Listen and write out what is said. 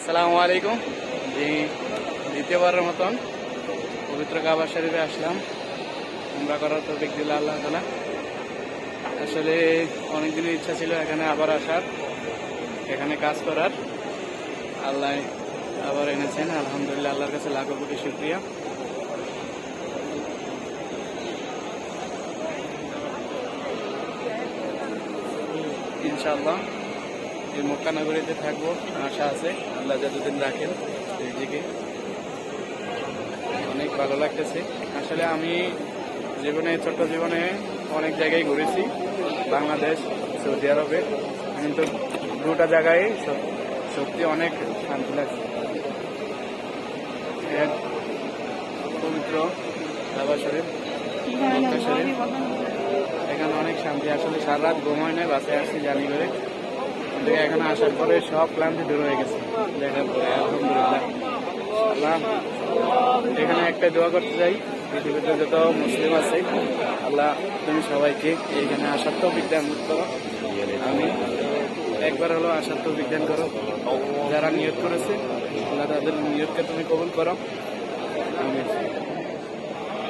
আসসালামু আলাইকুম। দ্বিতীয়বারের মতন পবিত্র কাবা শরীফে আসলাম উমরা করার তৌফিক দিল আল্লাহ তাআলা। আসলে অনেকদিনের ইচ্ছা ছিল এখানে আবার আসার, এখানে কাজ করার। আল্লাহ আবার এনেছেন, আলহামদুলিল্লাহ। আল্লাহর কাছে লাখো কোটি শুকরিয়া। ইনশাআল্লাহ এই মক্কা নগরীতে থাকবো, আশা আছে। আল্লাহ যতদিন রাখেন নিজেকে। অনেক ভালো লাগতেছে। আসলে আমি জীবনে, ছোট্ট জীবনে অনেক জায়গায় ঘুরেছি, বাংলাদেশ, সৌদি আরবে, কিন্তু দুটা জায়গায় সত্যি অনেক শান্তি লাগছে। এক পবিত্র কাবা শরীফ, মক্কা শরীফ, এখানে অনেক শান্তি। আসলে সারা রাত ঘুম হয় না, বাসায় আসছি জানি করে। কিন্তু এখানে আসার পরে সব ক্লান্তি দূর হয়ে গেছে দেখার পরে, আলহামদুলিল্লাহ। আল্লাহ এখানে একটা দোয়া করতে চাই, পৃথিবীতে যত মুসলিম আছে, আল্লাহ তুমি সবাইকে এইখানে আসার তো বিজ্ঞান করো। আমি একবার হলো আসার তো বিজ্ঞান করো। যারা নিয়ত করেছে, আল্লাহ তাদের নিয়তকে তুমি কবুল করো। আমি